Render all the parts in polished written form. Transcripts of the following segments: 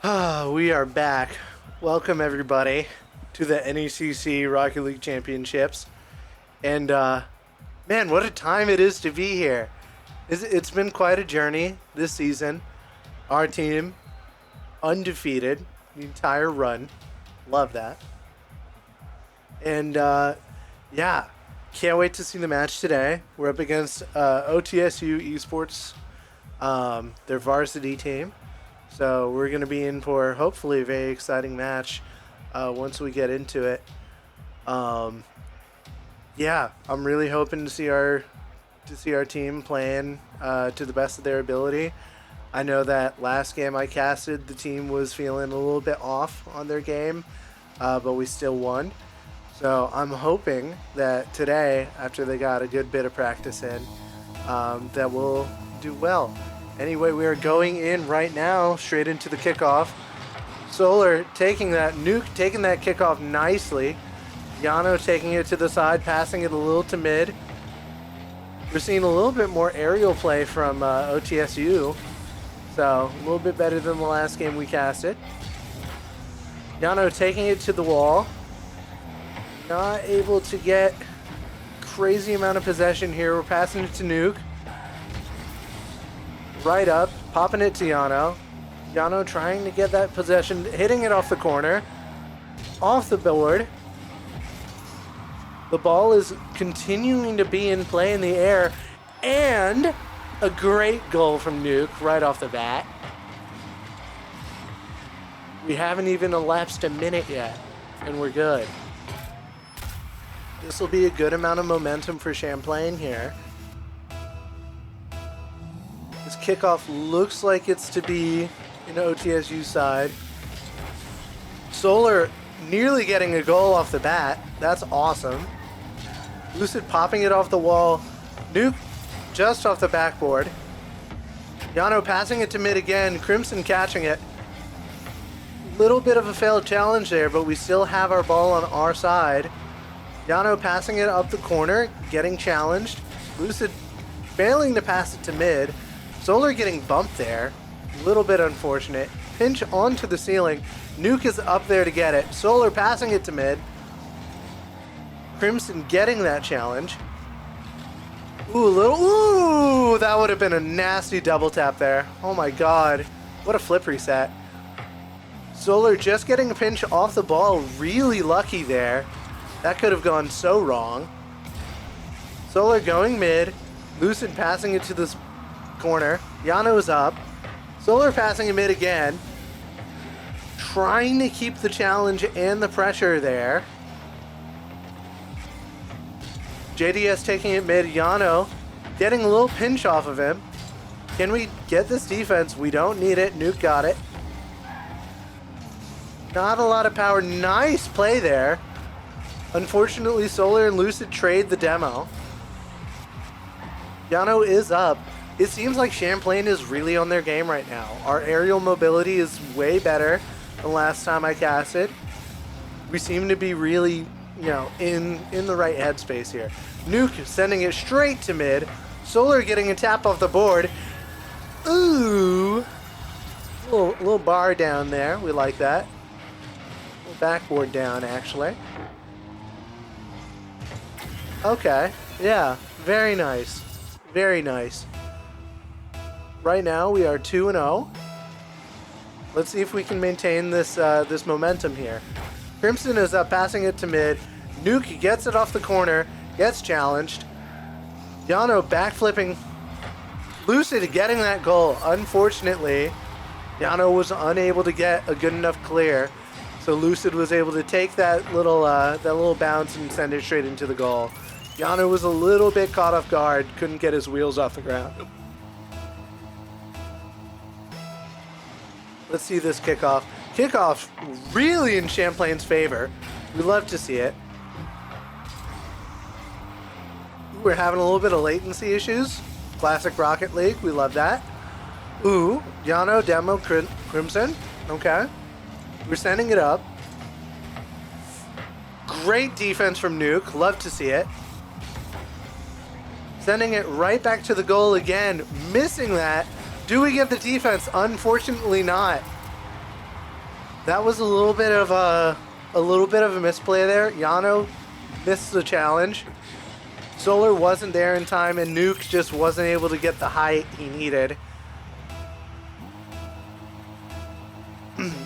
We are back. Welcome everybody to the NECC Rocket League Championships. And man, what a time it is to be here. It's been quite a journey this season. Our team undefeated the entire run. Love that. And yeah, can't wait to see the match today. We're up against OTSU Esports, their varsity team. So we're going to be in for hopefully a very exciting match once we get into it. Yeah, I'm really hoping to see our team playing to the best of their ability. I know that last game I casted, the team was feeling a little bit off on their game, but we still won. So I'm hoping that today, after they got a good bit of practice in, that we'll do well. Anyway, we are going in right now, straight into the kickoff. Solar taking that kickoff nicely. Yano taking it to the side, passing it a little to mid. We're seeing a little bit more aerial play from OTSU. So, a little bit better than the last game we casted. Yano taking it to the wall. Not able to get crazy amount of possession here. We're passing it to Nuke. Right up, popping it to Yano. Yano trying to get that possession, hitting it off the corner. Off the board. The ball is continuing to be in play in the air. And a great goal from Nuke right off the bat. We haven't even elapsed a minute yet, and we're good. This will be a good amount of momentum for Champlain here. This kickoff looks like it's to be in OTSU side. Solar nearly getting a goal off the bat. That's awesome. Lucid popping it off the wall. Nuke just off the backboard. Yano passing it to mid again. Crimson catching it. Little bit of a failed challenge there, but we still have our ball on our side. Yano passing it up the corner, getting challenged. Lucid failing to pass it to mid. Solar getting bumped there. A little bit unfortunate. Pinch onto the ceiling. Nuke is up there to get it. Solar passing it to mid. Crimson getting that challenge. Ooh, that would have been a nasty double tap there. Oh my god. What a flip reset. Solar just getting a pinch off the ball. Really lucky there. That could have gone so wrong. Solar going mid. Lucid passing it to this corner. Yano is up. Solar passing it mid again. Trying to keep the challenge and the pressure there. JDS taking it mid. Yano getting a little pinch off of him. Can we get this defense? We don't need it. Nuke got it. Not a lot of power. Nice play there. Unfortunately, Solar and Lucid trade the demo. Yano is up. It seems like Champlain is really on their game right now. Our aerial mobility is way better than last time I casted. We seem to be really, in the right headspace here. Nuke sending it straight to mid. Solar getting a tap off the board. Ooh. Little bar down there. We like that. Little backboard down, actually. Okay. Yeah. Very nice. Very nice. Right now we are 2-0. Let's see if we can maintain this this momentum here. Crimson is up, passing it to mid. Nuke gets it off the corner, gets challenged. Yano backflipping. Lucid getting that goal. Unfortunately, Yano was unable to get a good enough clear, so Lucid was able to take that little bounce and send it straight into the goal. Yano was a little bit caught off guard, couldn't get his wheels off the ground. Let's see this kickoff. Kickoff really in Champlain's favor. We love to see it. We're having a little bit of latency issues. Classic Rocket League. We love that. Ooh, Yano, Demo, Crimson. Okay. We're sending it up. Great defense from Nuke. Love to see it. Sending it right back to the goal again. Missing that. Do we get the defense? Unfortunately not. That was a little bit of a misplay there. Yano missed the challenge. Solar wasn't there in time, and Nuke just wasn't able to get the height he needed.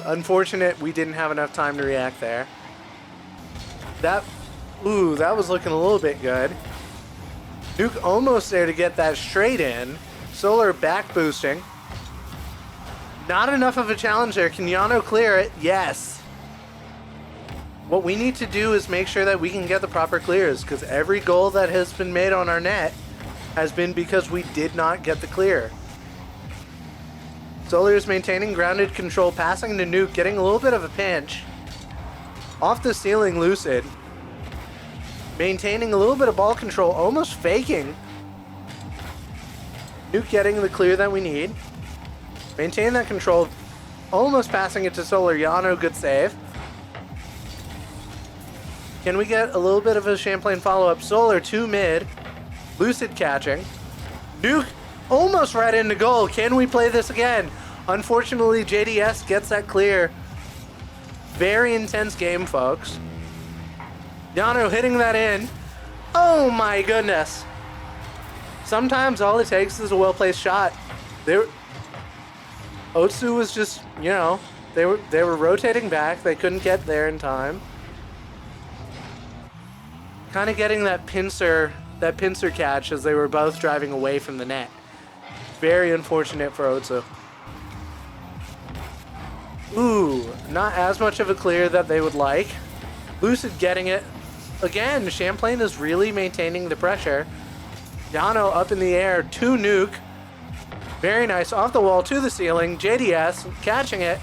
Unfortunate, we didn't have enough time to react there. That was looking a little bit good. Nuke almost there to get that straight in. Solar back boosting. Not enough of a challenge there. Can Yano clear it? Yes. What we need to do is make sure that we can get the proper clears, because every goal that has been made on our net has been because we did not get the clear. Solar is maintaining grounded control, passing to Nuke, getting a little bit of a pinch. Off the ceiling, Lucid. Maintaining a little bit of ball control, almost faking. Nuke getting the clear that we need. Maintain that control, almost passing it to Solar. Yano, good save. Can we get a little bit of a Champlain follow-up? Solar to mid. Lucid catching. Nuke almost right into goal. Can we play this again? Unfortunately, JDS gets that clear. Very intense game, folks. Yano hitting that in. Oh my goodness. Sometimes all it takes is a well-placed shot. OTSU was just, you know, they were rotating back. They couldn't get there in time. Kind of getting that pincer catch as they were both driving away from the net. Very unfortunate for OTSU. Ooh, not as much of a clear that they would like. Lucid getting it. Again, Champlain is really maintaining the pressure. Yano up in the air to Nuke. Very nice. Off the wall to the ceiling. JDS catching it.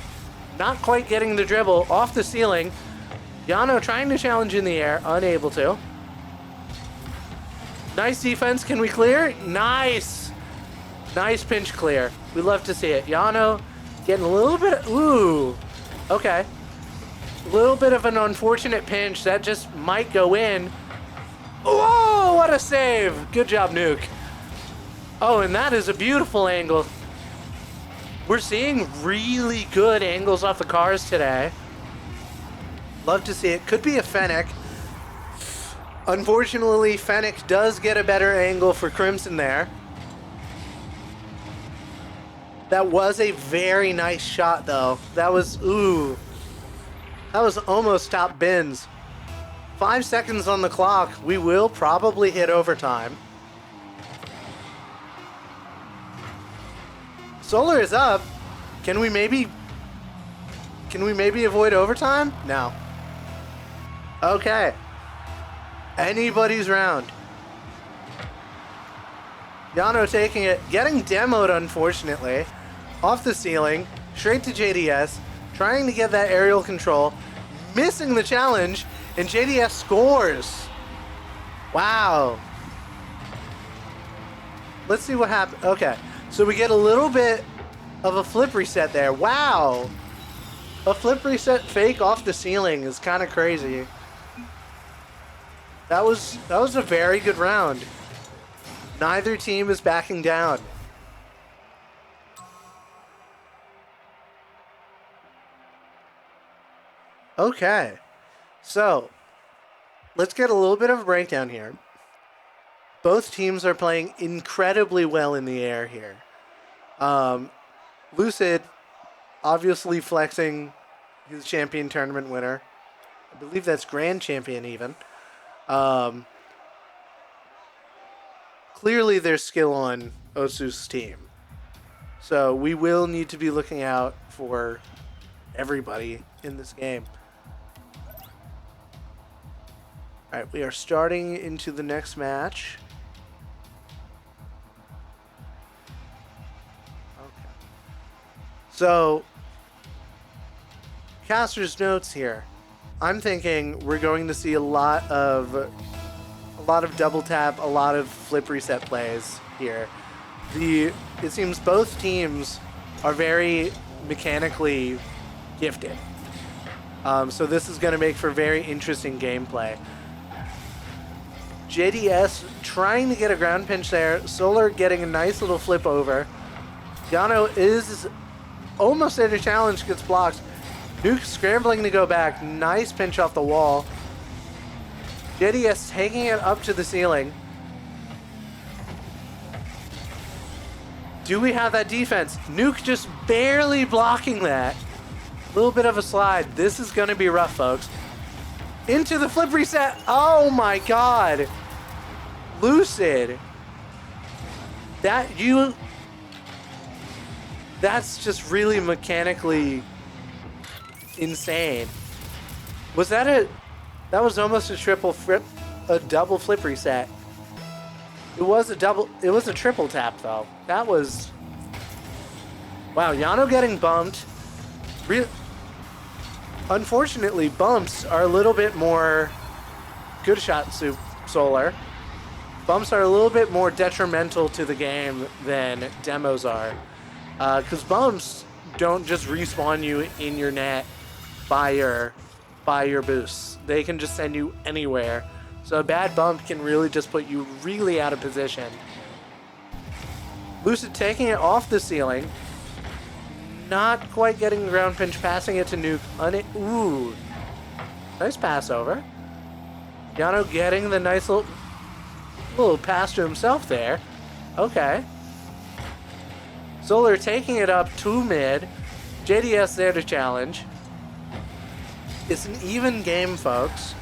Not quite getting the dribble. Off the ceiling. Yano trying to challenge in the air. Unable to. Nice defense. Can we clear? Nice. Nice pinch clear. We love to see it. Yano getting a little bit of... Ooh. Okay. A little bit of an unfortunate pinch. That just might go in. Whoa, what a save. Good job, Nuke. Oh, and that is a beautiful angle. We're seeing really good angles off the cars today. Love to see it. Could be a Fennec. Unfortunately, Fennec does get a better angle for Crimson there. That was a very nice shot, though. That was, ooh. That was almost top bins. 5 seconds on the clock. We will probably hit overtime. Solar is up. Can we maybe avoid overtime? No. Okay. Anybody's round. Yano taking it, getting demoed unfortunately. Off the ceiling, straight to JDS, trying to get that aerial control, missing the challenge, and JDS scores. Wow. Let's see what happened. Okay, so we get a little bit of a flip reset there. Wow. A flip reset fake off the ceiling is kind of crazy. That was a very good round. Neither team is backing down. Okay, so let's get a little bit of a breakdown here. Both teams are playing incredibly well in the air here. Lucid obviously flexing his champion tournament winner. I believe that's grand champion even. Clearly there's skill on OTSU's team. So we will need to be looking out for everybody in this game. Alright, we are starting into the next match. Okay. So, caster's notes here. I'm thinking we're going to see a lot of double tap, a lot of flip reset plays here. It seems both teams are very mechanically gifted. So this is going to make for very interesting gameplay. JDS trying to get a ground pinch there. Solar getting a nice little flip over. Yano is almost at a challenge, gets blocked. Nuke scrambling to go back. Nice pinch off the wall. JDS taking it up to the ceiling. Do we have that defense? Nuke just barely blocking that. A little bit of a slide. This is going to be rough, folks. Into the flip reset. Oh my god. Lucid. That's just really mechanically insane. Was that was almost a double flip reset. It was a triple tap though. That was, wow, Yano getting bumped. Unfortunately, bumps are a little bit more, good shot, Solar. Bumps are a little bit more detrimental to the game than demos are. Because bumps don't just respawn you in your net by your boosts. They can just send you anywhere. So a bad bump can really just put you really out of position. Lucid taking it off the ceiling. Not quite getting the ground pinch, passing it to Nuke. Ooh. Nice pass over. Yano getting the nice little pass to himself there. Okay. Solar taking it up to mid. JDS there to challenge. It's an even game, folks.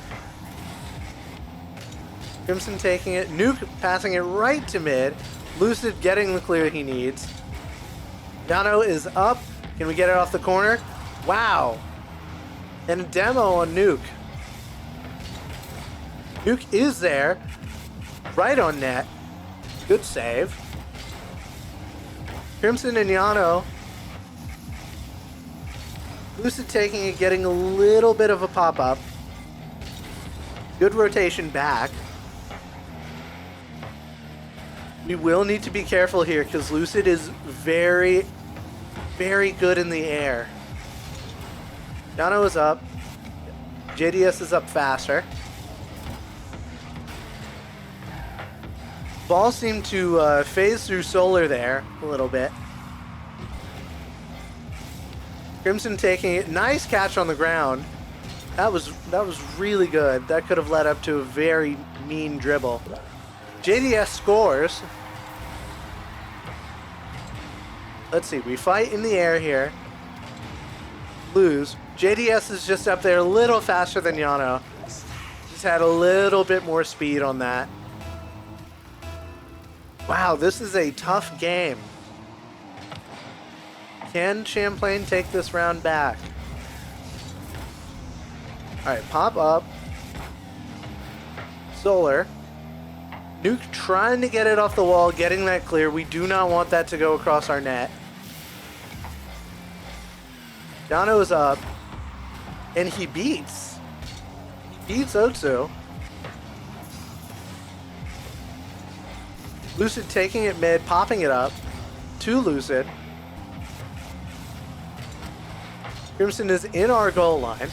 Crimson taking it. Nuke passing it right to mid. Lucid getting the clear he needs. Yano is up. Can we get it off the corner? Wow. And a demo on Nuke. Nuke is there. Right on net. Good save. Crimson and Yano. Lucid taking it, getting a little bit of a pop-up. Good rotation back. We will need to be careful here because Lucid is very, very good in the air. Yano is up. JDS is up faster. Ball seemed to phase through Solar there a little bit. Crimson taking it. Nice catch on the ground. That was really good. That could have led up to a very mean dribble. JDS scores. Let's see. We fight in the air here. Lose. JDS is just up there a little faster than Yano. Just had a little bit more speed on that. Wow, this is a tough game. Can Champlain take this round back? Alright, pop up. Solar. Nuke trying to get it off the wall, getting that clear. We do not want that to go across our net. Yano is up. And he beats. He beats OTSU. Lucid taking it mid, popping it up to Lucid. Crimson is in our goal line.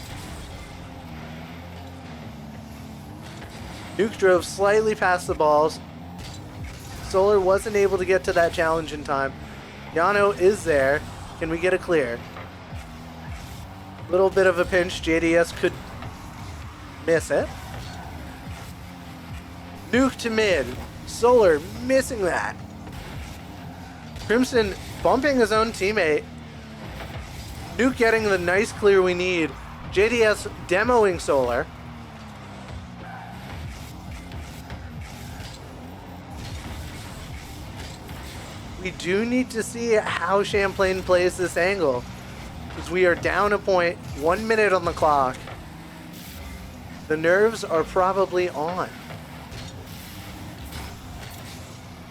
Nuke drove slightly past the balls. Solar wasn't able to get to that challenge in time. Yano is there. Can we get a clear? Little bit of a pinch. JDS could miss it. Nuke to mid. Solar missing that. Crimson bumping his own teammate. Nuke getting the nice clear we need. JDS demoing Solar. We do need to see how Champlain plays this angle, because we are down a point, 1 minute on the clock. The nerves are probably on.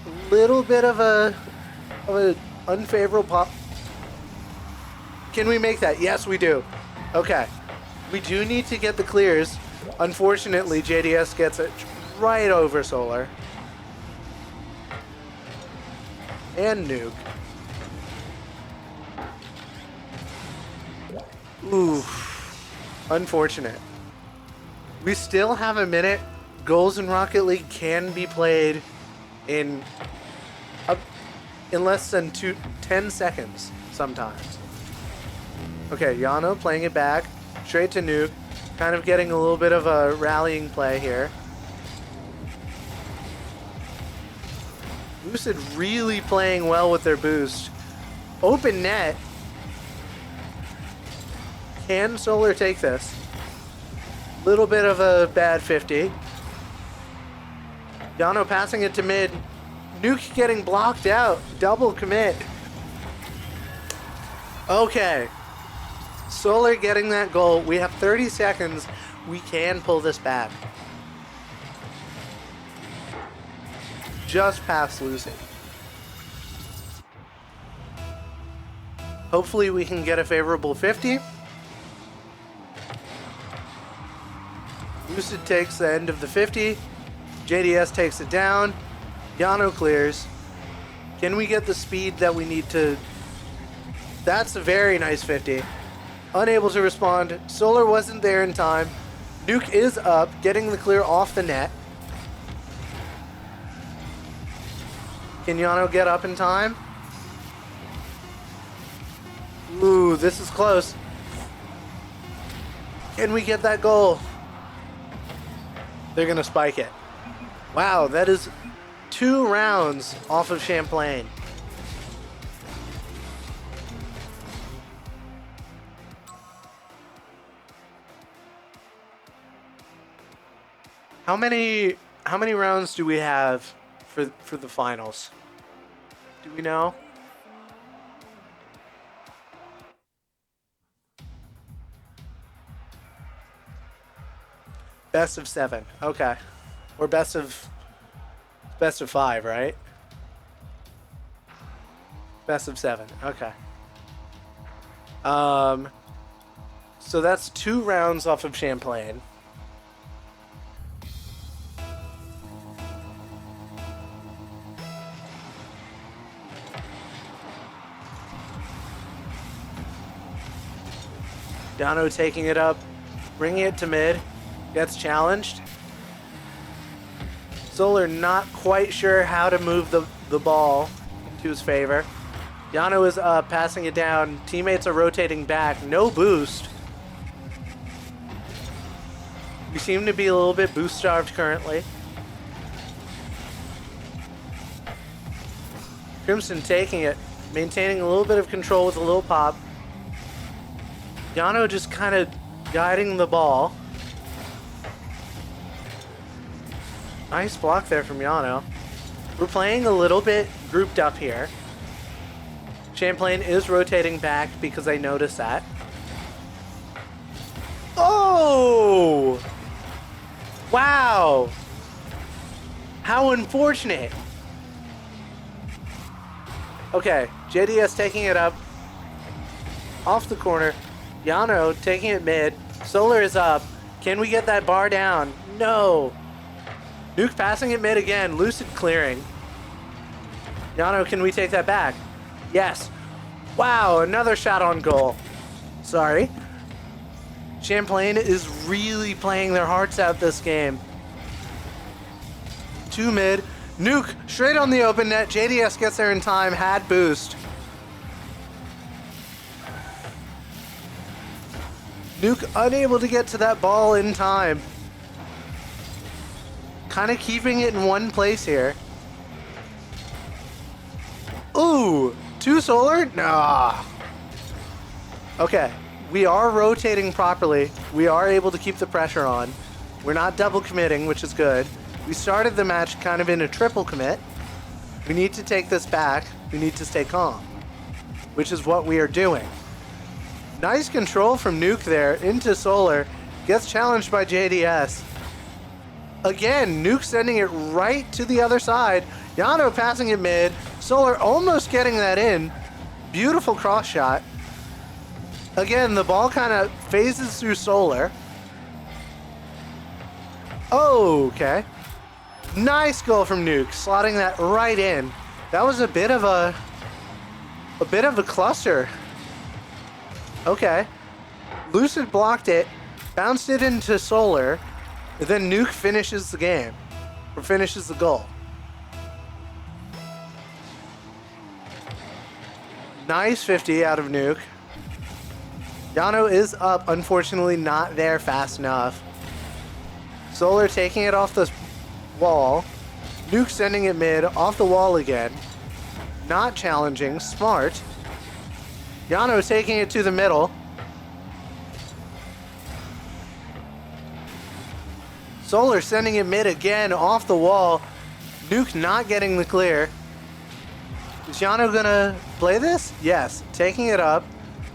A little bit of a unfavorable pop. Can we make that? Yes, we do. Okay. We do need to get the clears. Unfortunately, JDS gets it right over Solar. And Nuke. Ooh. Unfortunate. We still have a minute. Goals in Rocket League can be played in less than 10 seconds sometimes. Okay, Yano playing it back. Straight to Nuke. Kind of getting a little bit of a rallying play here. Lucid really playing well with their boost. Open net. Can Solar take this? Little bit of a bad 50. Yano passing it to mid. Nuke getting blocked out. Double commit. Okay. Solar getting that goal. We have 30 seconds. We can pull this back. Just past losing. Hopefully we can get a favorable 50. Lucid takes the end of the 50. JDS takes it down. Yano clears. Can we get the speed that we need to... That's a very nice 50. Unable to respond. Solar wasn't there in time. Nuke is up, getting the clear off the net. Can Yano get up in time? Ooh, this is close. Can we get that goal? They're gonna spike it. Wow, that is 2 rounds off of Champlain. How many rounds do we have for the finals? Do we know? Best of 7. Okay. Or best of 5, right? Best of 7. Okay. So that's 2 rounds off of Champlain. Yano taking it up, bringing it to mid, gets challenged. Solar not quite sure how to move the ball into his favor. Yano is passing it down. Teammates are rotating back. No boost. We seem to be a little bit boost starved currently. Crimson taking it, maintaining a little bit of control with a little pop. Yano just kind of guiding the ball. Nice block there from Yano. We're playing a little bit grouped up here. Champlain is rotating back because I noticed that. Oh! Wow! How unfortunate. Okay, JDS taking it up. Off the corner. Yano taking it mid. Solar is up. Can we get that bar down? No. Nuke passing it mid again. Lucid clearing. Yano, can we take that back? Yes. Wow, another shot on goal. Sorry. Champlain is really playing their hearts out this game. 2 mid. Nuke straight on the open net. JDS gets there in time. Had boost. Nuke unable to get to that ball in time. Kind of keeping it in one place here. Ooh, 2 solar? Nah. Okay, we are rotating properly. We are able to keep the pressure on. We're not double committing, which is good. We started the match kind of in a triple commit. We need to take this back. We need to stay calm, which is what we are doing. Nice control from Nuke there into Solar. Gets challenged by JDS. Again, Nuke sending it right to the other side. Yano passing it mid. Solar almost getting that in. Beautiful cross shot. Again, the ball kind of phases through Solar. Oh, okay. Nice goal from Nuke, slotting that right in. That was a bit of a cluster. Okay. Lucid blocked it, bounced it into Solar, and then Nuke finishes the game, or finishes the goal. Nice 50 out of Nuke. Yano is up, unfortunately not there fast enough. Solar taking it off the wall. Nuke sending it mid, off the wall again. Not challenging, smart. Yano taking it to the middle. Solar sending it mid again, off the wall. Nuke not getting the clear. Is Yano gonna play this? Yes, taking it up.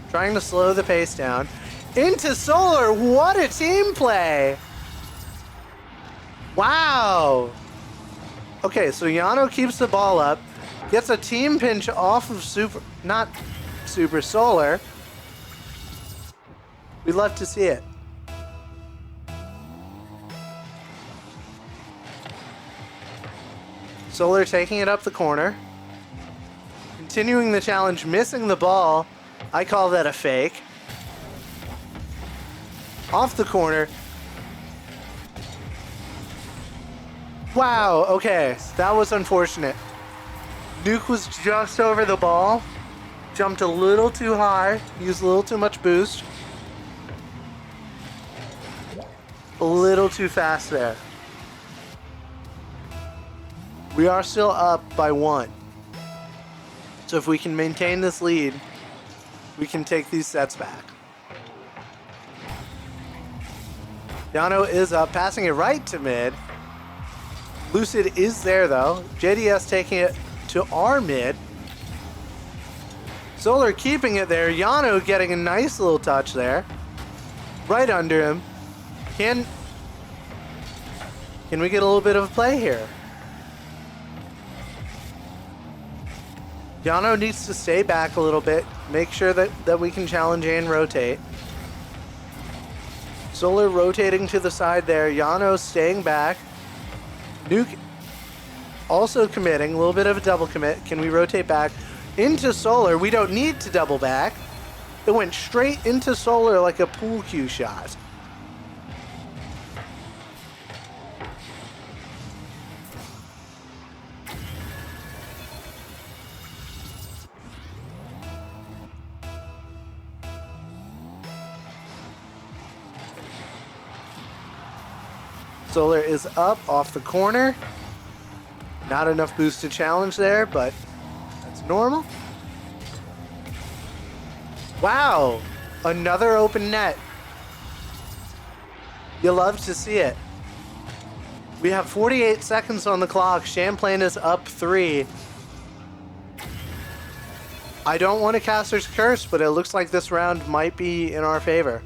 Trying to slow the pace down. Into Solar, what a team play! Wow! Okay, so Yano keeps the ball up, gets a team pinch off of not Super Solar. We'd love to see it. Solar taking it up the corner. Continuing the challenge, missing the ball. I call that a fake. Off the corner. Wow, okay, that was unfortunate. Nuke was just over the ball. Jumped a little too high, used a little too much boost. A little too fast there. We are still up by 1. So if we can maintain this lead, we can take these sets back. Yano is up, passing it right to mid. Lucid is there though. JDS taking it to our mid. Solar keeping it there. Yano getting a nice little touch there. Right under him. Can we get a little bit of a play here? Yano needs to stay back a little bit. Make sure that we can challenge and rotate. Solar rotating to the side there. Yano staying back. Nuke also committing. A little bit of a double commit. Can we rotate back? Into Solar. We don't need to double back. It went straight into Solar like a pool cue shot. Solar is up off the corner. Not enough boost to challenge there, but that's normal. Wow, another open net. You love to see it. We have 48 seconds on the clock. Champlain is up 3. I don't want a caster's curse, but it looks like this round might be in our favor.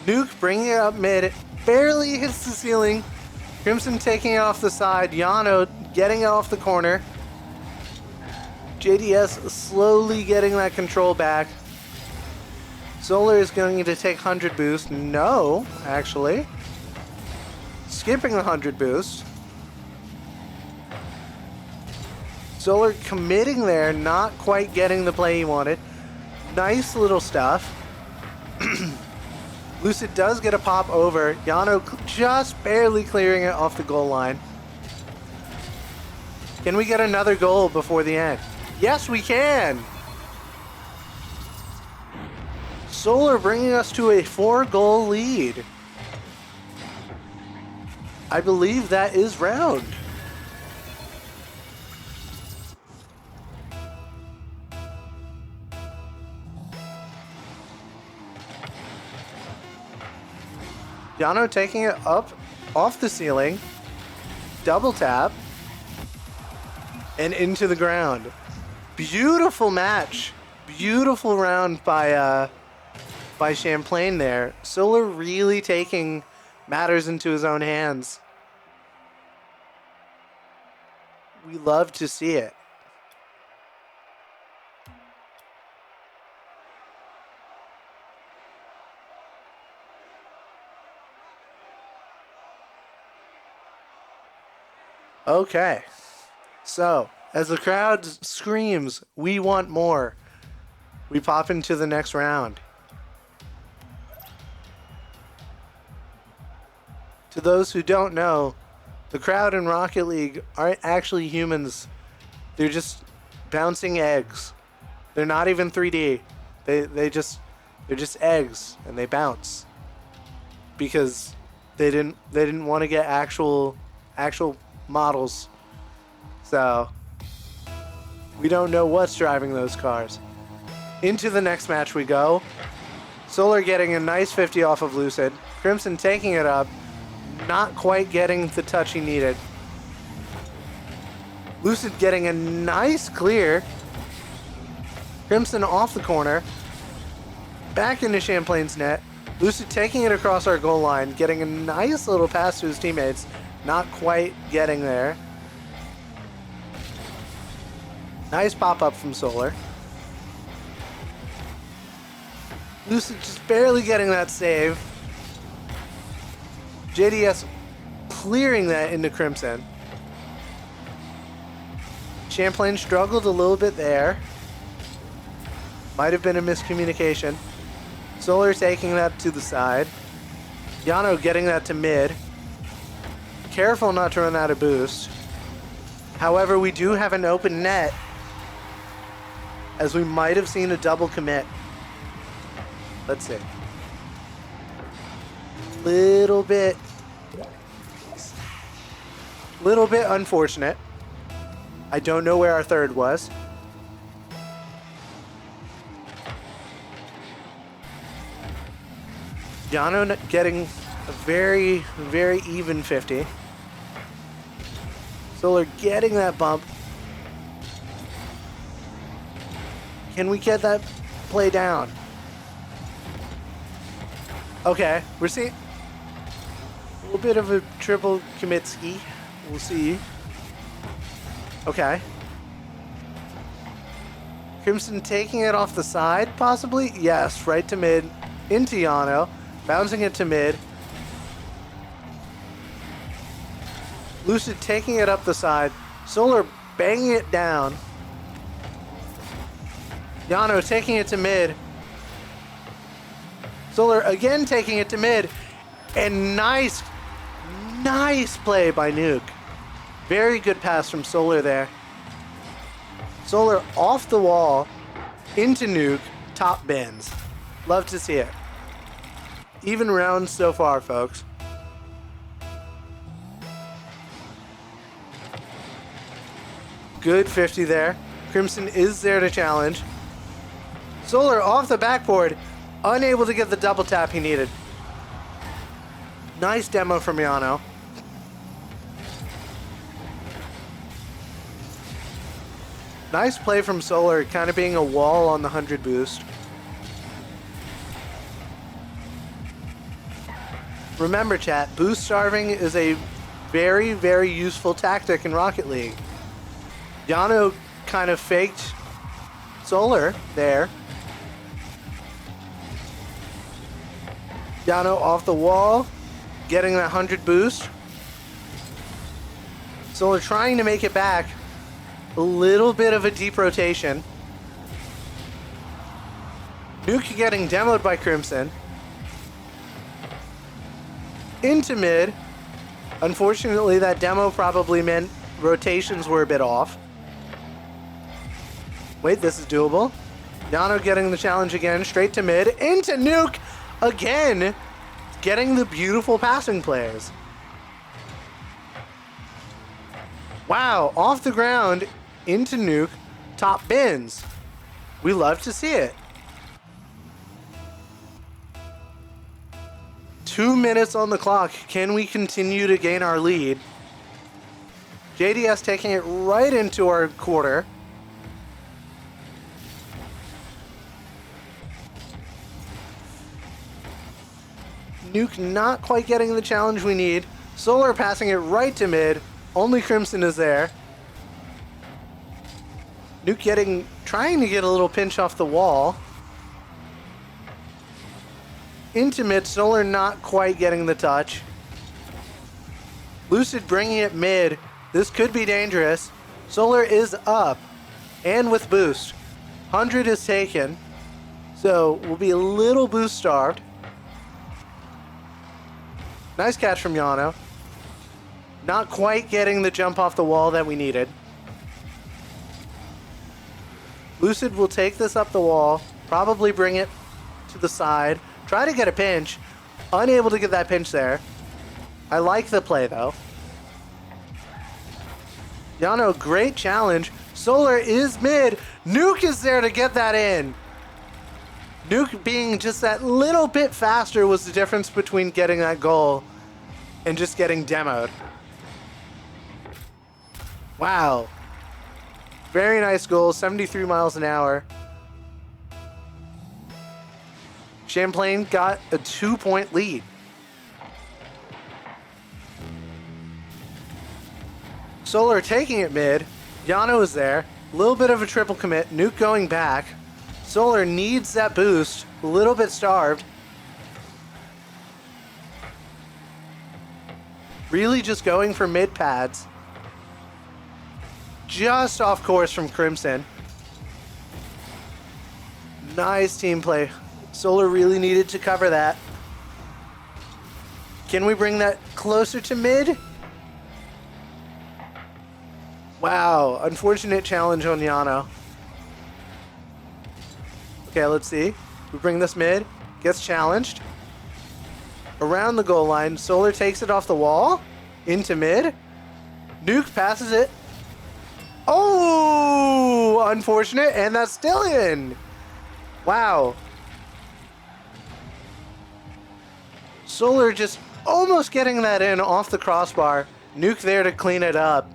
Nuke bringing it up mid, barely hits the ceiling. Crimson taking it off the side. Yano getting it off the corner. JDS slowly getting that control back. Solar is going to take 100 boost. No, actually. Skipping the 100 boost. Solar committing there, not quite getting the play he wanted. Nice little stuff. Lucid does get a pop over. Yano just barely clearing it off the goal line. Can we get another goal before the end? Yes, we can! Solar bringing us to a 4-goal lead. I believe that is round. Yano taking it up off the ceiling, double tap, and into the ground. Beautiful match. Beautiful round by Champlain there. Solar really taking matters into his own hands. We love to see it. Okay, so as the crowd screams, "We want more," we pop into the next round. To those who don't know, the crowd in Rocket League aren't actually humans. They're just bouncing eggs. They're not even 3D. They're just eggs, and they bounce because they didn't want to get actual models. So we don't know what's driving those cars. Into the next match we go. Solar getting a nice 50 off of Lucid. Crimson taking it up, not quite getting the touch he needed. Lucid getting a nice clear. Crimson off the corner. Back into Champlain's net. Lucid taking it across our goal line, getting a nice little pass to his teammates. Not quite getting there. Nice pop-up from Solar. Lucid just barely getting that save. JDS clearing that into Crimson. Champlain struggled a little bit there. Might have been a miscommunication. Solar taking that to the side. Yano getting that to mid. Careful not to run out of boost. However, we do have an open net, as we might have seen a double commit. Let's see. Little bit unfortunate. I don't know where our third was. Yano getting a very, very even 50. Solar getting that bump. Can we get that play down? Okay, we're seeing a little bit of a triple commit ski. We'll see. Okay. Crimson taking it off the side, possibly? Yes, right to mid. Into Yano. Bouncing it to mid. Lucid taking it up the side. Solar banging it down. Yano taking it to mid. Solar again taking it to mid. And nice play by Nuke. Very good pass from Solar there. Solar off the wall into Nuke. Top bins. Love to see it. Even rounds so far, folks. Good 50 there. Crimson is there to challenge. Solar off the backboard. Unable to get the double tap he needed. Nice demo from Yano. Nice play from Solar, kind of being a wall on the 100 boost. Remember, chat, boost starving is a very, very useful tactic in Rocket League. Yano kind of faked Solar there. Yano off the wall, getting that 100 boost. Solar trying to make it back. A little bit of a deep rotation. Nuke getting demoed by Crimson. Into mid. Unfortunately, that demo probably meant rotations were a bit off. Wait, this is doable. Yano getting the challenge again, straight to mid. Into Nuke again, getting the beautiful passing plays. Wow, off the ground, into Nuke, top bins. We love to see it. 2 minutes on the clock. Can we continue to gain our lead? JDS taking it right into our quarter. Nuke not quite getting the challenge we need. Solar passing it right to mid. Only Crimson is there. Nuke trying to get a little pinch off the wall. Into mid, Solar not quite getting the touch. Lucid bringing it mid. This could be dangerous. Solar is up and with boost. 100 is taken, so we'll be a little boost starved. Nice catch from Yano. Not quite getting the jump off the wall that we needed. Lucid will take this up the wall, probably bring it to the side, try to get a pinch. Unable to get that pinch there. I like the play, though. Yano, great challenge. Solar is mid. Nuke is there to get that in. Nuke being just that little bit faster was the difference between getting that goal and just getting demoed. Wow. Very nice goal, 73 miles an hour. Champlain got a 2-point lead. Solar taking it mid. Yano is there. A little bit of a triple commit. Nuke going back. Solar needs that boost. A little bit starved. Really just going for mid pads. Just off course from Crimson. Nice team play. Solar really needed to cover that. Can we bring that closer to mid? Wow, unfortunate challenge on Yano. Okay, let's see. We bring this mid, gets challenged. Around the goal line, Solar takes it off the wall, into mid. Nuke passes it. Oh, unfortunate, and that's still in. Wow. Solar just almost getting that in off the crossbar. Nuke there to clean it up.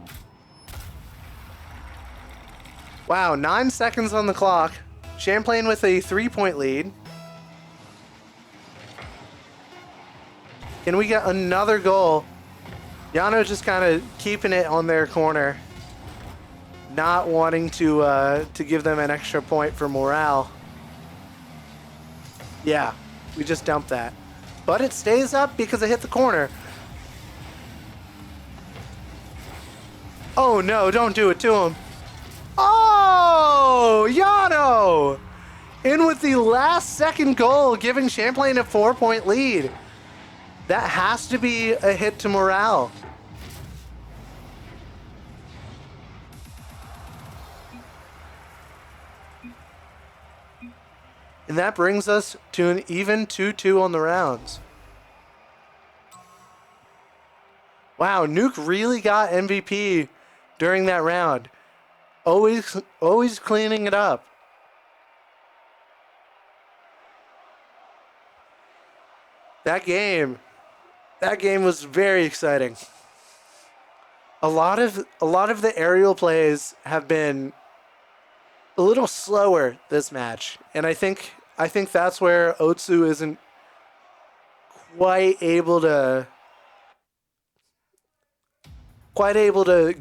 Wow, 9 seconds on the clock. Champlain with a 3-point lead. Can we get another goal? Yano just kind of keeping it on their corner. Not wanting to give them an extra point for morale. Yeah, we just dumped that. But it stays up because it hit the corner. Oh no, don't do it to him. Oh, Yano! In with the last second goal, giving Champlain a 4-point lead. That has to be a hit to morale. And that brings us to an even 2-2 on the rounds. Wow, Nuke really got MVP during that round. Always cleaning it up. That game was very exciting. A lot of the aerial plays have been a little slower this match, and I think that's where OTSU isn't quite able to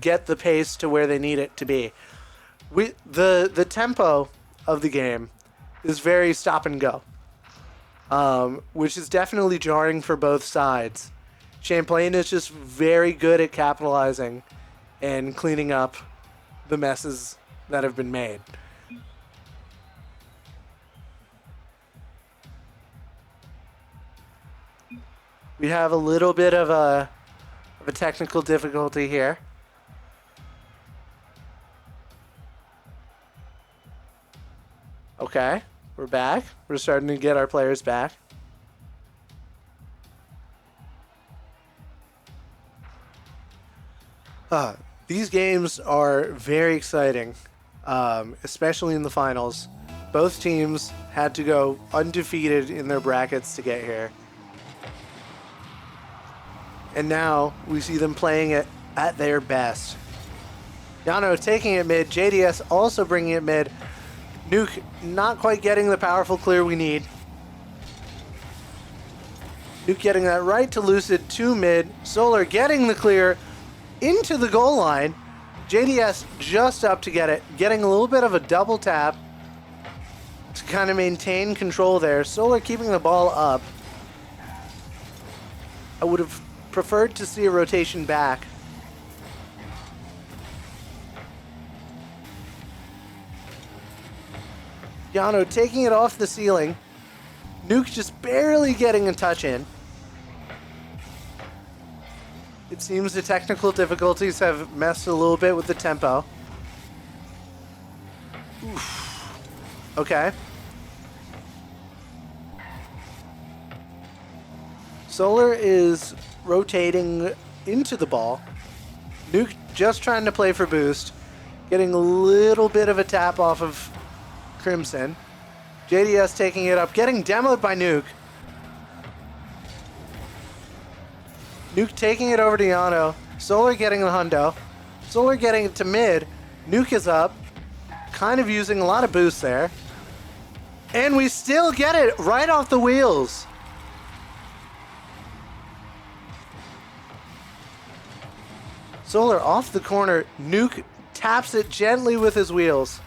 get the pace to where they need it to be. The tempo of the game is very stop and go, which is definitely jarring for both sides. Champlain is just very good at capitalizing and cleaning up the messes that have been made. We have a little bit of a technical difficulty here. Okay, we're back. We're starting to get our players back. These games are very exciting, especially in the finals. Both teams had to go undefeated in their brackets to get here. And now we see them playing it at their best. Yano taking it mid, JDS also bringing it mid. Nuke not quite getting the powerful clear we need. Nuke getting that right to Lucid, to mid. Solar getting the clear into the goal line. JDS just up to get it, getting a little bit of a double tap to kind of maintain control there. Solar keeping the ball up. I would have preferred to see a rotation back. Yano taking it off the ceiling. Nuke just barely getting a touch in. It seems the technical difficulties have messed a little bit with the tempo. Oof. Okay. Solar is rotating into the ball. Nuke just trying to play for boost. Getting a little bit of a tap off of Crimson. JDS taking it up. Getting demoed by Nuke. Nuke taking it over to Yano. Solar getting the hundo. Solar getting it to mid. Nuke is up. Kind of using a lot of boost there. And we still get it right off the wheels. Solar off the corner. Nuke taps it gently with his wheels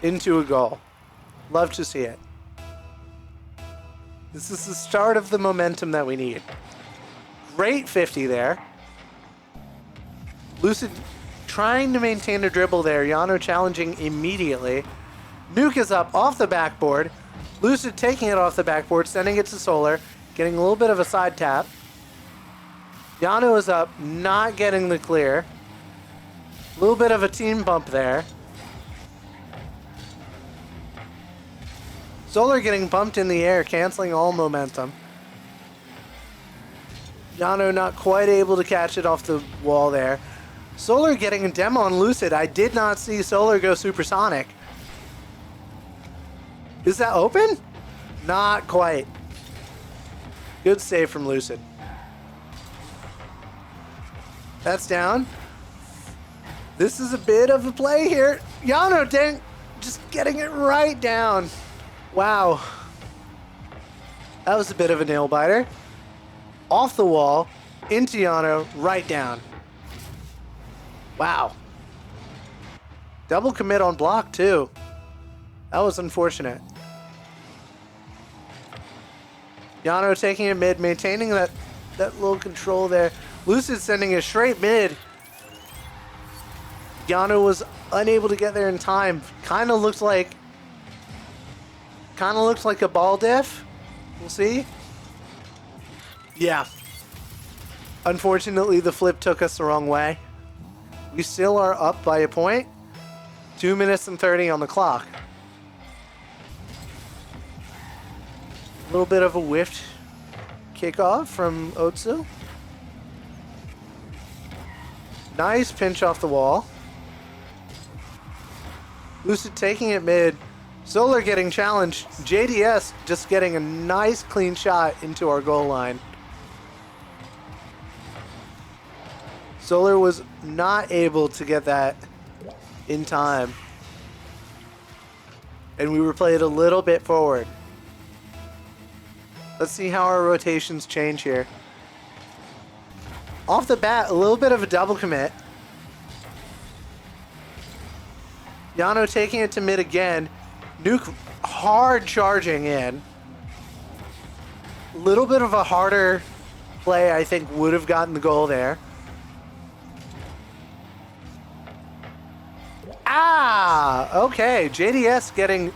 into a goal. Love to see it. This is the start of the momentum that we need. Great 50 there. Lucid trying to maintain a dribble there. Yano challenging immediately. Nuke is up off the backboard. Lucid taking it off the backboard, sending it to Solar. Getting a little bit of a side tap. Yano is up, not getting the clear. A little bit of a team bump there. Solar getting bumped in the air, canceling all momentum. Yano not quite able to catch it off the wall there. Solar getting a demo on Lucid. I did not see Solar go supersonic. Is that open? Not quite. Good save from Lucid. That's down. This is a bit of a play here. Yano dang, just getting it right down. Wow. That was a bit of a nail biter. Off the wall, into Yano, right down. Wow. Double commit on block too. That was unfortunate. Yano taking it mid, maintaining that little control there. Lucid sending it straight mid. Yano was unable to get there in time. Kind of looks like a ball diff. We'll see. Yeah. Unfortunately, the flip took us the wrong way. We still are up by a point. 2 minutes and 30 on the clock. A little bit of a whiffed kickoff from OTSU. Nice pinch off the wall. Lucid taking it mid. Solar getting challenged. JDS just getting a nice clean shot into our goal line. Solar was not able to get that in time. And we were played a little bit forward. Let's see how our rotations change here. Off the bat, a little bit of a double commit. Yano taking it to mid again. Nuke hard charging in. A little bit of a harder play, I think, would have gotten the goal there. Ah, okay. JDS getting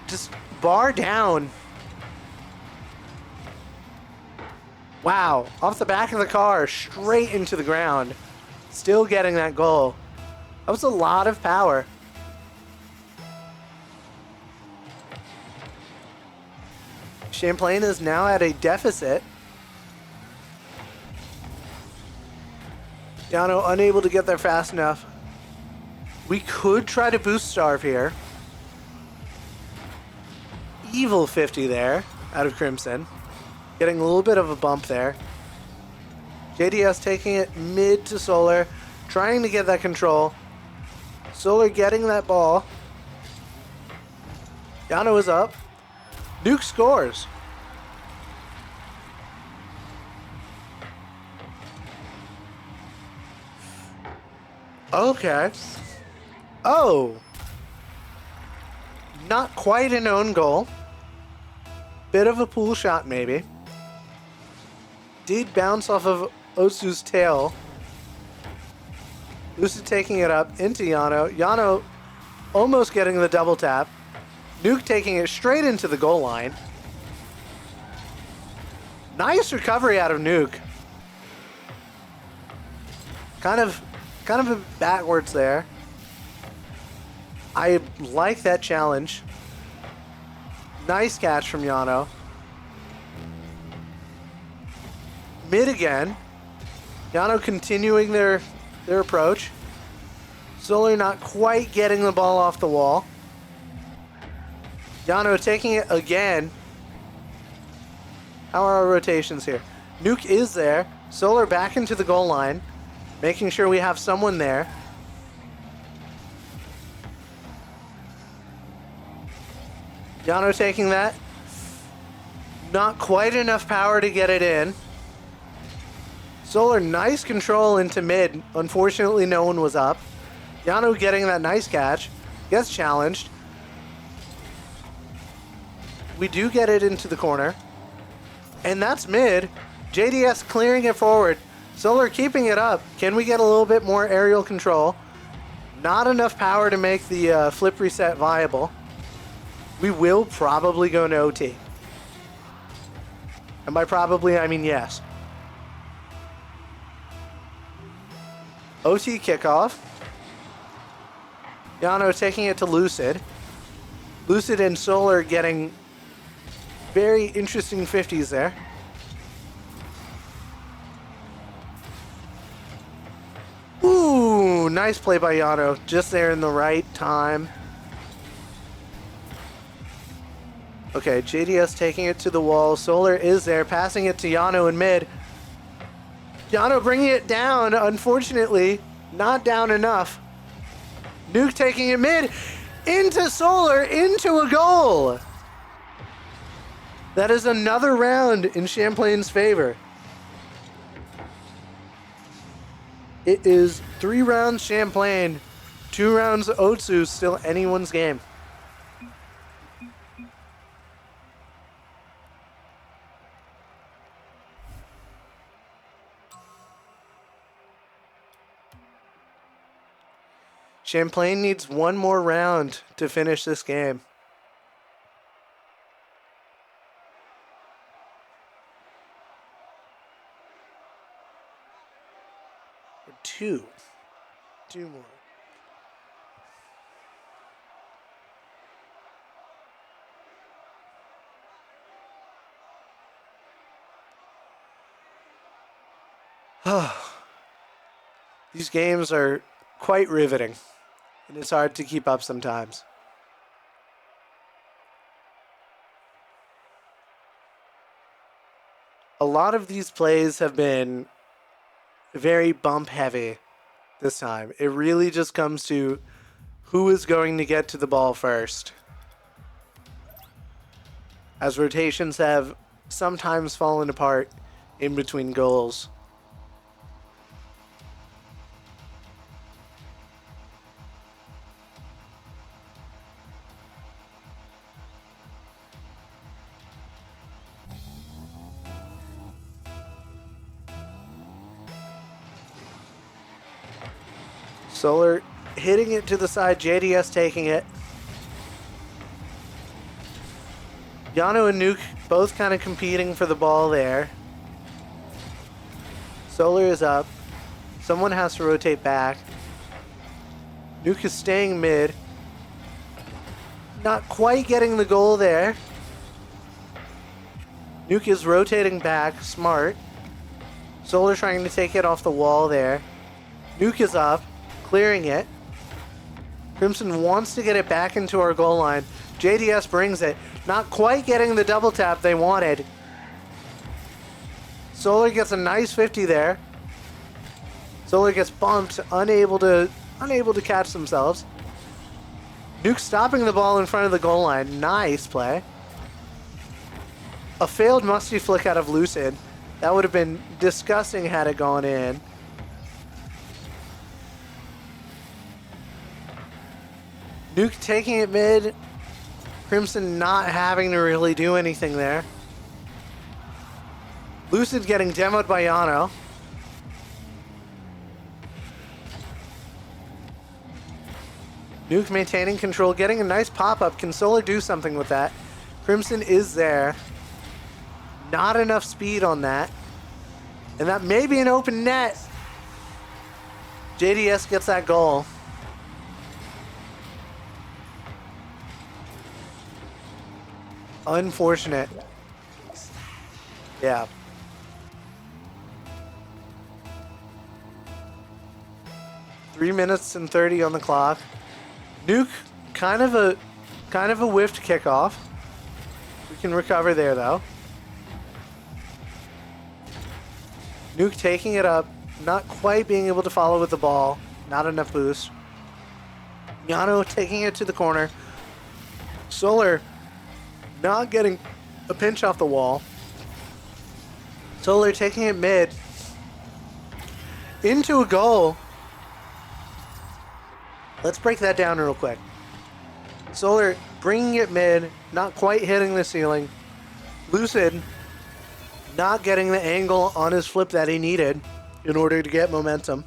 just bar down. Wow, off the back of the car, straight into the ground. Still getting that goal. That was a lot of power. Champlain is now at a deficit. Yano unable to get there fast enough. We could try to boost starve here. Evil 50 there out of Crimson. Getting a little bit of a bump there. JDS taking it mid to Solar. Trying to get that control. Solar getting that ball. Yano is up. Nuke scores. Okay. Oh. Not quite an own goal. Bit of a pool shot maybe. Did bounce off of Osu's tail. Lucid taking it up into Yano. Yano almost getting the double tap. Nuke taking it straight into the goal line. Nice recovery out of Nuke. Kind of a backwards there. I like that challenge. Nice catch from Yano. Mid again. Yano continuing their approach. Solar not quite getting the ball off the wall. Yano taking it again. How are our rotations here? Nuke is there. Solar back into the goal line. Making sure we have someone there. Yano taking that. Not quite enough power to get it in. Solar, nice control into mid. Unfortunately, no one was up. Yano getting that nice catch. Gets challenged. We do get it into the corner. And that's mid. JDS clearing it forward. Solar keeping it up. Can we get a little bit more aerial control? Not enough power to make the flip reset viable. We will probably go to OT. And by probably, I mean yes. OT kickoff. Yano taking it to Lucid. Lucid and Solar getting very interesting 50s there. Ooh, nice play by Yano. Just there in the right time. Okay, JDS taking it to the wall. Solar is there, passing it to Yano in mid. Yano bringing it down, unfortunately. Not down enough. Nuke taking it mid. Into Solar, into a goal. That is another round in Champlain's favor. It is 3 rounds Champlain, 2 rounds OTSU, still anyone's game. Champlain needs 1 more round to finish this game. Or 2. 2 more. These games are quite riveting, and it's hard to keep up sometimes. A lot of these plays have been very bump heavy this time. It really just comes to who is going to get to the ball first, as rotations have sometimes fallen apart in between goals. Solar hitting it to the side, JDS taking it. Yano and Nuke both kind of competing for the ball there. Solar is up. Someone has to rotate back. Nuke is staying mid. Not quite getting the goal there. Nuke is rotating back, smart. Solar trying to take it off the wall there. Nuke is up. Clearing it. Crimson wants to get it back into our goal line. JDS brings it. Not quite getting the double tap they wanted. Solar gets a nice 50 there. Solar gets bumped, unable to catch themselves. Nuke stopping the ball in front of the goal line. Nice play. A failed musty flick out of Lucid. That would have been disgusting had it gone in. Nuke taking it mid. Crimson not having to really do anything there. Lucid getting demoed by Yano. Nuke maintaining control, getting a nice pop-up. Can Solar do something with that? Crimson is there. Not enough speed on that. And that may be an open net. JDS gets that goal. Unfortunate. Yeah. Three minutes and 30 on the clock. Nuke, kind of a whiffed kickoff. We can recover there though. Nuke taking it up, not quite being able to follow with the ball. Not enough boost. Yano taking it to the corner. Solar not getting a pinch off the wall. Solar taking it mid. Into a goal. Let's break that down real quick. Solar bringing it mid, not quite hitting the ceiling. Lucid not getting the angle on his flip that he needed in order to get momentum.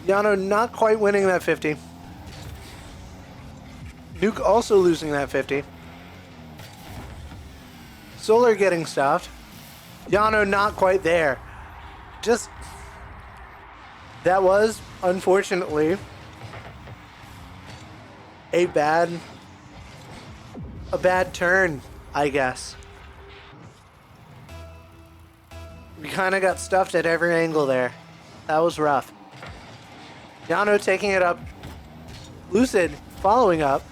Yano not quite winning that 50. Nuke also losing that 50. Solar getting stuffed. Yano not quite there. Just, that was, unfortunately, a bad turn, I guess. We kind of got stuffed at every angle there. That was rough. Yano taking it up. Lucid following up.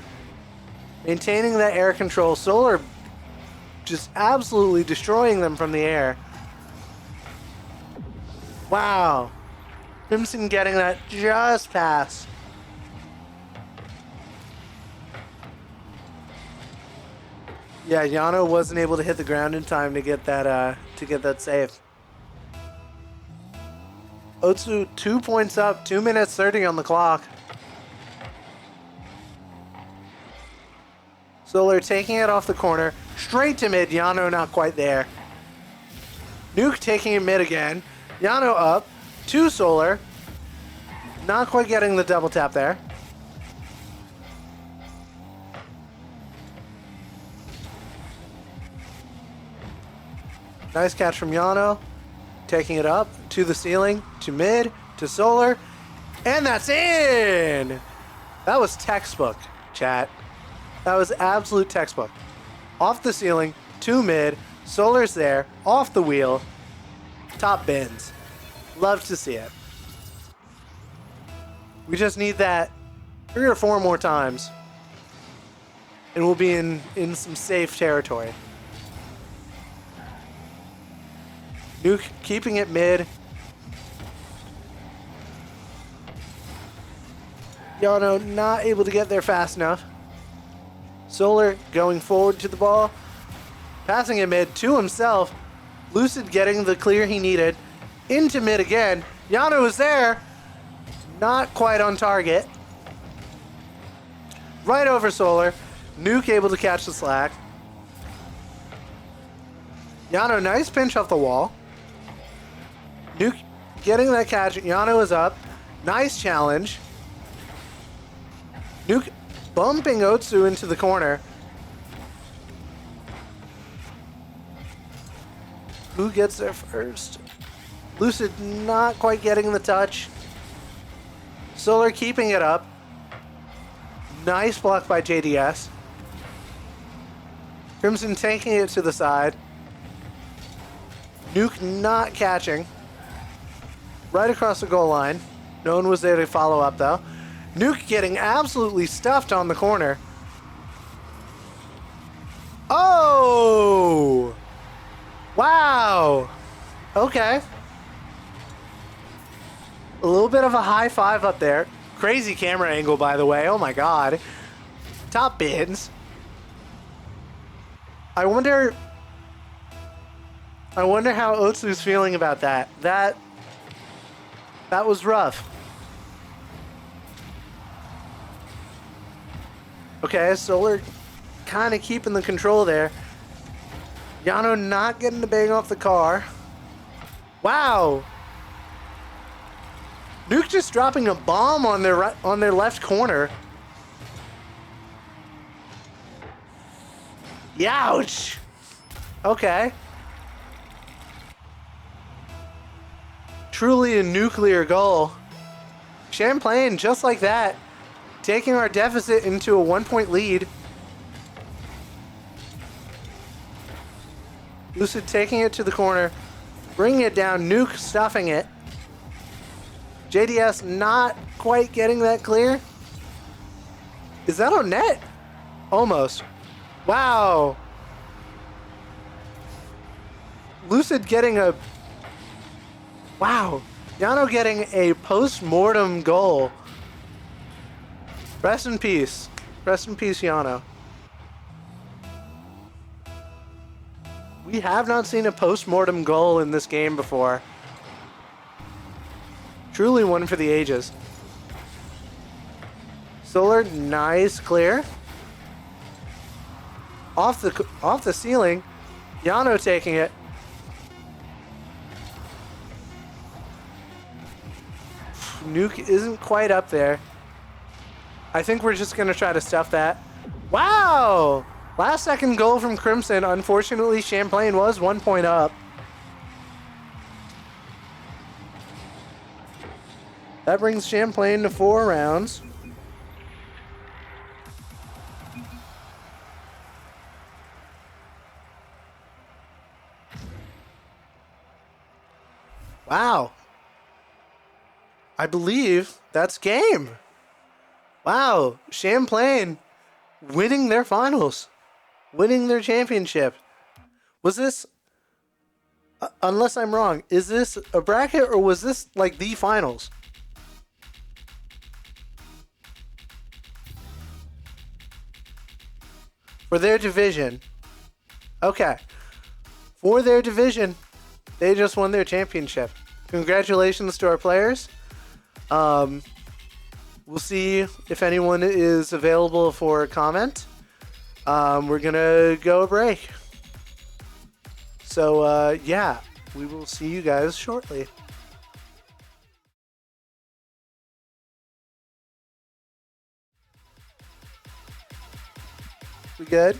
Maintaining that air control. Solar just absolutely destroying them from the air. Wow. Crimson getting that just past. Yeah, Yano wasn't able to hit the ground in time to get that save. OTSU 2 points up, 2 minutes 30 on the clock. Solar taking it off the corner, straight to mid. Yano not quite there. Nuke taking it mid again. Yano up to Solar. Not quite getting the double tap there. Nice catch from Yano. Taking it up to the ceiling, to mid, to Solar. And that's in! That was textbook, chat. That was absolute textbook. Off the ceiling, to mid, Solar's there, off the wheel, top bins. Love to see it. We just need that 3 or 4 more times, and we'll be in some safe territory. Nuke keeping it mid. Yano not able to get there fast enough. Solar going forward to the ball. Passing it mid to himself. Lucid getting the clear he needed. Into mid again. Yano is there. Not quite on target. Right over Solar. Nuke able to catch the slack. Yano, nice pinch off the wall. Nuke getting that catch. Yano is up. Nice challenge. Nuke bumping OTSU into the corner. Who gets there first? Lucid not quite getting the touch. Solar keeping it up. Nice block by JDS. Crimson taking it to the side. Nuke not catching. Right across the goal line. No one was there to follow up though. Nuke getting absolutely stuffed on the corner. Oh! Wow! Okay. A little bit of a high five up there. Crazy camera angle, by the way. Oh my god. Top bins. I wonder how OTSU's feeling about that. That was rough. Okay, Solar kind of keeping the control there. Yano not getting the bang off the car. Wow. Nuke just dropping a bomb on their left corner. Youch. Okay. Truly a nuclear goal. Champlain, just like that, taking our deficit into a 1-point lead. Lucid taking it to the corner, bringing it down, Nuke stuffing it. JDS not quite getting that clear. Is that on net? Almost. Wow. Lucid getting a... Wow. Yano getting a post-mortem goal. Rest in peace. Rest in peace, Yano. We have not seen a post-mortem goal in this game before. Truly one for the ages. Solar, nice clear. Off the ceiling. Yano taking it. Nuke isn't quite up there. I think we're just going to try to stuff that. Wow! Last second goal from Crimson. Unfortunately, Champlain was 1 point up. That brings Champlain to 4 rounds. Wow. I believe that's game. Wow. Champlain winning their finals. Winning their championship. Was this, unless I'm wrong, is this a bracket or was this like the finals? For their division. Okay. For their division, they just won their championship. Congratulations to our players. We'll see if anyone is available for a comment. We're gonna go a break. So, yeah, we will see you guys shortly. We good?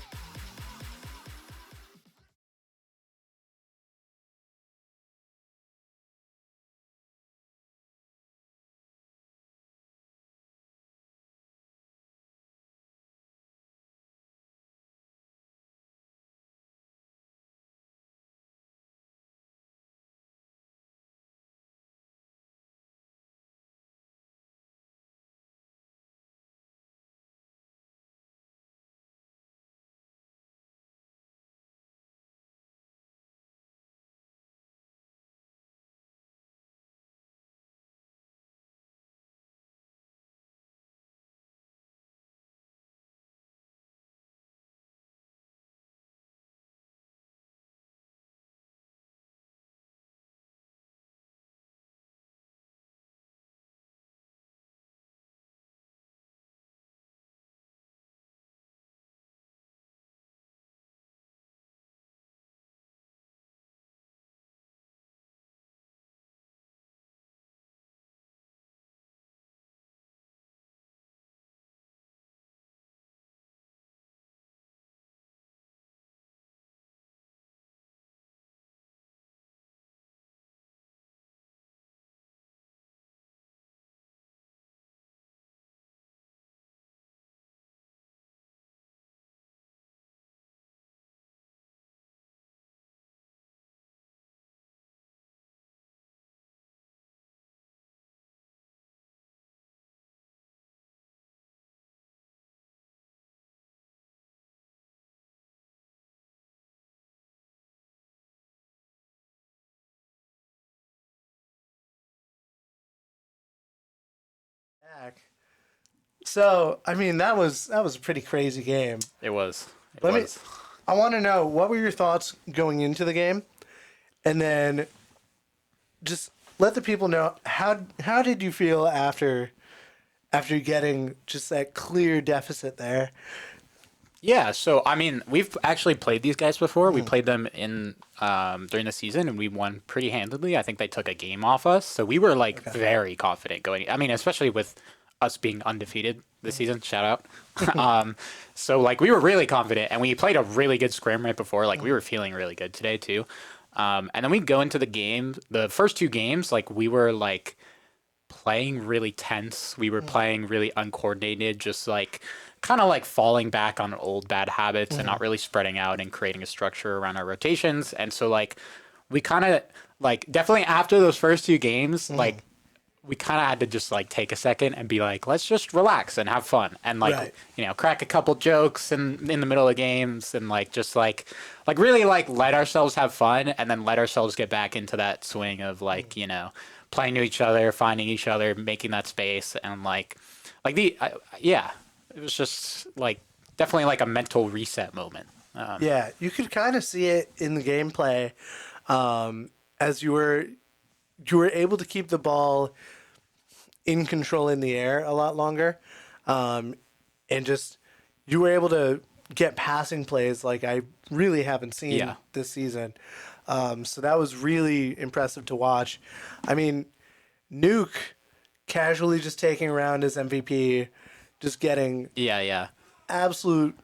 Back. So, I mean, that was a pretty crazy game. It was. I want to know, what were your thoughts going into the game? And then just let the people know, how did you feel after getting just that clear deficit there? Yeah, so I mean, we've actually played these guys before. We played them in during the season, and we won pretty handedly. I think they took a game off us, so we were like very confident going. I mean, especially with us being undefeated this season. Shout out. So like we were really confident, and we played a really good scrim right before. Like we were feeling really good today too. And then we go into the game. The first 2 games, like we were like playing really tense. We were playing really uncoordinated, just like kind of like falling back on old bad habits and not really spreading out and creating a structure around our rotations. And so like we kind of like definitely after those first two games, like we kind of had to just like take a second and be like, let's just relax and have fun and like, Right. you know, crack a couple jokes in the middle of games and like just like really like let ourselves have fun and then let ourselves get back into that swing of like, you know, playing to each other, finding each other, making that space and yeah, it was just like definitely like a mental reset moment. Yeah, you could kind of see it in the gameplay, as you were able to keep the ball in control in the air a lot longer, and just you were able to get passing plays like I really haven't seen Yeah. this season. So that was really impressive to watch. I mean, Nuke casually just taking around his MVP, just getting Yeah. absolute.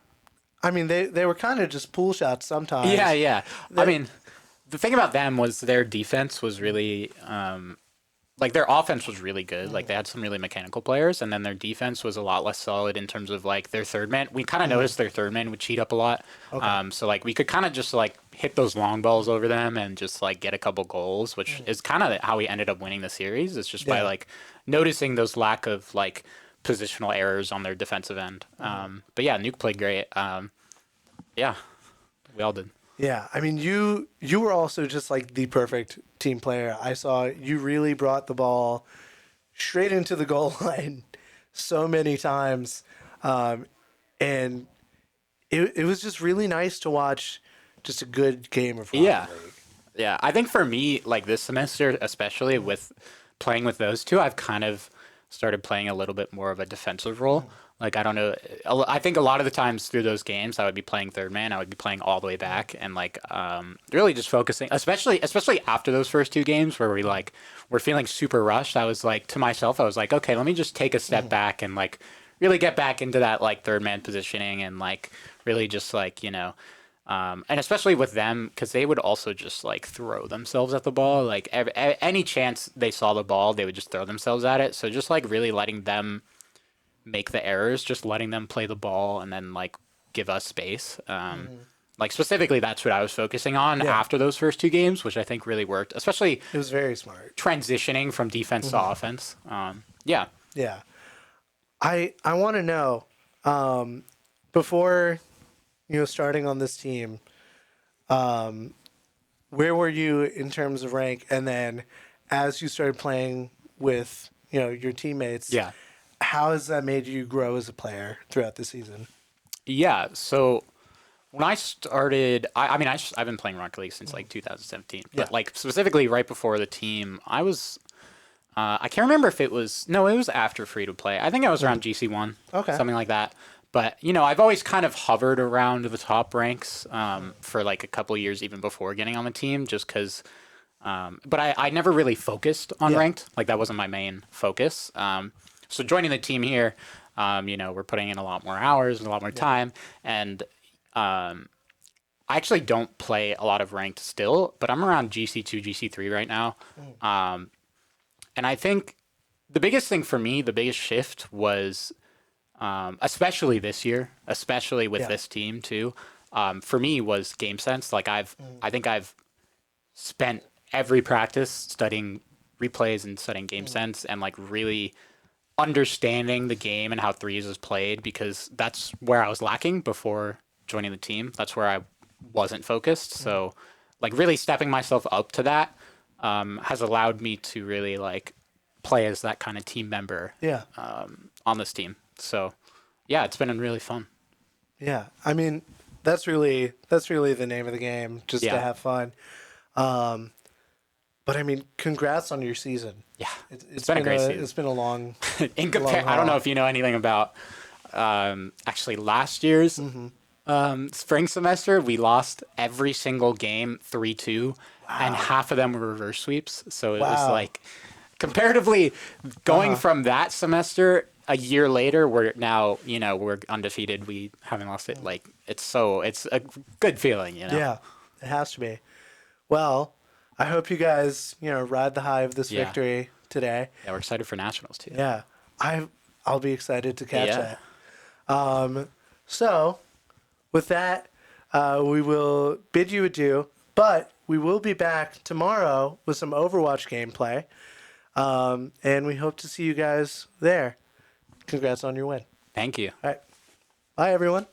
I mean, they were kind of just pool shots sometimes. Yeah. I mean, the thing about them was their defense was really like their offense was really good. Like they had some really mechanical players, and then their defense was a lot less solid in terms of like their third man. We kind of noticed their third man would cheat up a lot. Okay. So like we could kind of just like hit those long balls over them and just like get a couple goals, which is kind of how we ended up winning the series. It's just by Yeah. like noticing those lack of like positional errors on their defensive end. But yeah, Nuke played great. Yeah, we all did. Yeah, I mean, you were also just like the perfect team player. I saw you really brought the ball straight into the goal line so many times, and it was just really nice to watch just a good game of Rocket Yeah. League. Yeah, I think for me, like this semester, especially with playing with those two, I've kind of started playing a little bit more of a defensive role. Like I don't know, I think a lot of the times through those games, I would be playing third man. I would be playing all the way back, and like really just focusing, especially after those first two games where we're feeling super rushed. I was like to myself, I was like, okay, let me just take a step back and like really get back into that like third man positioning and like really just like you know. And especially with them, because they would also just like throw themselves at the ball. Like any chance they saw the ball, they would just throw themselves at it. So just like really letting them make the errors, just letting them play the ball and then like give us space. Like specifically, that's what I was focusing on Yeah. after those first two games, which I think really worked, especially It was very smart. transitioning from defense to offense. Yeah. Yeah, I want to know, before starting on this team, where were you in terms of rank, and then as you started playing with your teammates, Yeah. how has that made you grow as a player throughout the season? Yeah. So when I started, I mean, I've been playing Rocket League since like 2017, but Yeah. like specifically right before the team, I was, I can't remember if it was, no, it was after free to play. I think I was around GC1, Okay. something like that. But, I've always kind of hovered around the top ranks for like a couple years, even before getting on the team, just because, but I never really focused on Yeah. ranked. Like that wasn't my main focus. So joining the team here, we're putting in a lot more hours and a lot more time. And I actually don't play a lot of ranked still, but I'm around GC2, GC3 right now. And I think the biggest thing for me, the biggest shift was, especially this year, especially with Yeah. this team too, for me was game sense. Like I think I've spent every practice studying replays and studying game sense and like really understanding the game and how threes is played, because that's where I was lacking before joining the team. That's where I wasn't focused. So like really stepping myself up to that has allowed me to really like play as that kind of team member Yeah. on this team. So yeah, it's been really fun. Yeah. I mean, that's really the name of the game, just to Yeah. have fun. But I mean, congrats on your season. Yeah, It's been a great season. It's been a long. In long I don't know haul. if you know anything about actually last year's spring semester. We lost every single game 3-2, and half of them were reverse sweeps. So it was Wow. like comparatively going from that semester a year later, we're now we're undefeated. We haven't lost it. Like it's a good feeling. Yeah, it has to be. Well, I hope you guys ride the high of this Yeah. victory today. Yeah, we're excited for nationals too. Yeah, I'll be excited to catch Yeah. that. So with that, we will bid you adieu, but we will be back tomorrow with some Overwatch gameplay, and we hope to see you guys there. Congrats on your win. Thank you. All right, bye everyone.